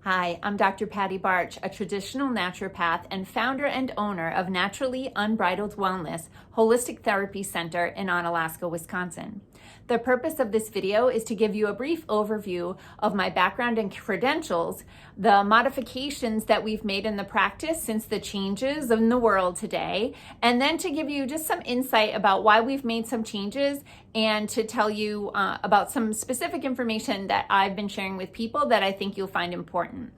Hi, I'm Dr. Patti Bartsch, a traditional naturopath and founder and owner of Naturally Unbridled Wellness Holistic Therapy Center in Onalaska, Wisconsin. The purpose of this video is to give you a brief overview of my background and credentials, the modifications that we've made in the practice since the changes in the world today, and then to give you just some insight about why we've made some changes and to tell you about some specific information that I've been sharing with people that I think you'll find important.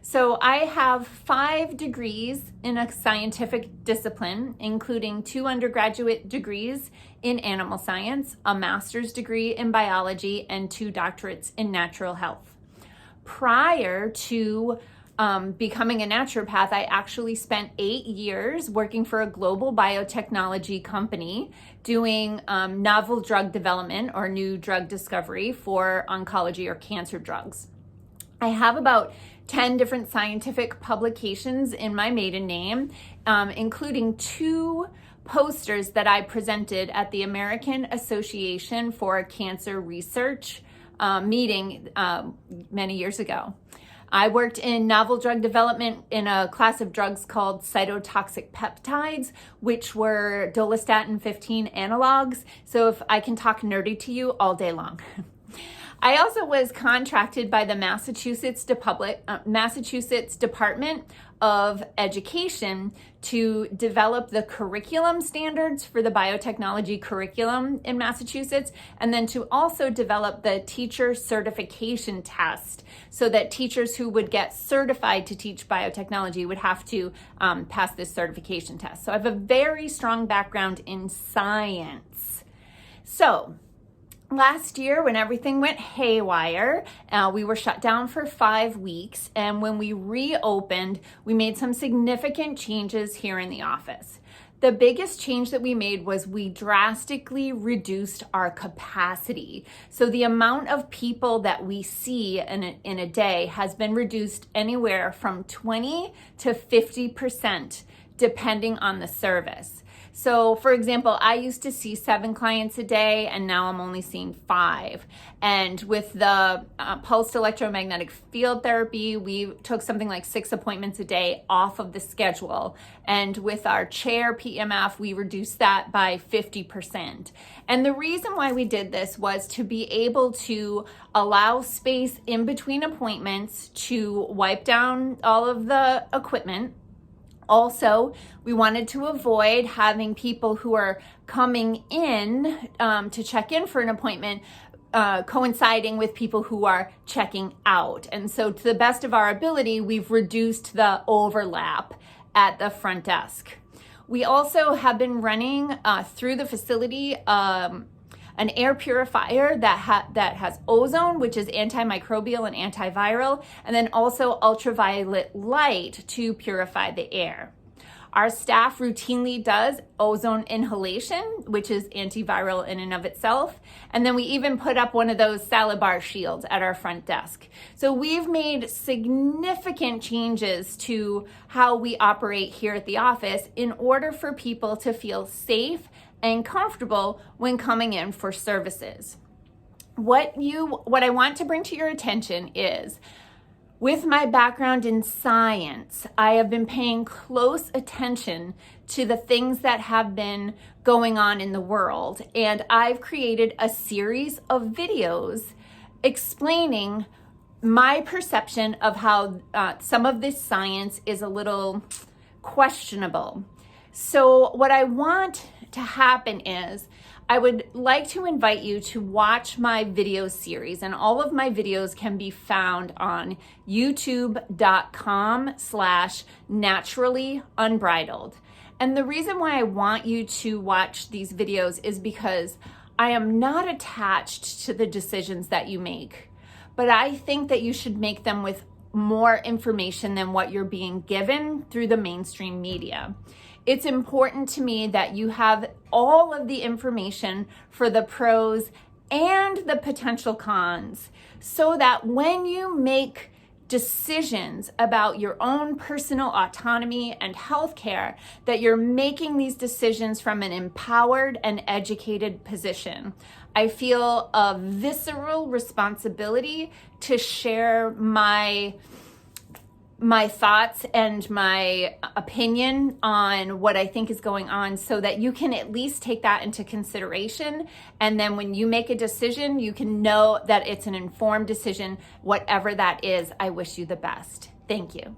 So I have 5 degrees in a scientific discipline, including 2 undergraduate degrees in animal science, a master's degree in biology, and 2 doctorates in natural health. Prior to becoming a naturopath, I actually spent 8 years working for a global biotechnology company doing novel drug development or new drug discovery for oncology or cancer drugs. I have about 10 different scientific publications in my maiden name, including 2 posters that I presented at the American Association for Cancer Research meeting many years ago. I worked in novel drug development in a class of drugs called cytotoxic peptides, which were dolastatin 15 analogs. So if I can talk nerdy to you all day long. I also was contracted by the Massachusetts Department of Education to develop the curriculum standards for the biotechnology curriculum in Massachusetts, and then to also develop the teacher certification test so that teachers who would get certified to teach biotechnology would have to pass this certification test. So I have a very strong background in science. So last year, when everything went haywire, we were shut down for 5 weeks. And when we reopened, we made some significant changes here in the office. The biggest change that we made was we drastically reduced our capacity. So the amount of people that we see in a day has been reduced anywhere from 20 to 50%, depending on the service. So for example, I used to see 7 clients a day and now I'm only seeing 5. And with the pulsed electromagnetic field therapy, we took something like 6 appointments a day off of the schedule. And with our chair PMF, we reduced that by 50%. And the reason why we did this was to be able to allow space in between appointments to wipe down all of the equipment. Also, we wanted to avoid having people who are coming in to check in for an appointment coinciding with people who are checking out. And so to the best of our ability, we've reduced the overlap at the front desk. We also have been running through the facility an air purifier that has ozone, which is antimicrobial and antiviral, and then also ultraviolet light to purify the air. Our staff routinely does ozone inhalation, which is antiviral in and of itself. And then we even put up one of those salad bar shields at our front desk. So we've made significant changes to how we operate here at the office in order for people to feel safe and comfortable when coming in for services. What I want to bring to your attention is, with my background in science, I have been paying close attention to the things that have been going on in the world. And I've created a series of videos explaining my perception of how some of this science is a little questionable. So what I want to happen is I would like to invite you to watch my video series, and all of my videos can be found on youtube.com/naturallyunbridled. And the reason why I want you to watch these videos is because I am not attached to the decisions that you make, but I think that you should make them with more information than what you're being given through the mainstream media. It's important to me that you have all of the information for the pros and the potential cons, so that when you make decisions about your own personal autonomy and healthcare, that you're making these decisions from an empowered and educated position. I feel a visceral responsibility to share my my thoughts and my opinion on what I think is going on, so that you can at least take that into consideration. And then when you make a decision, you can know that it's an informed decision, whatever that is. I wish you the best. Thank you.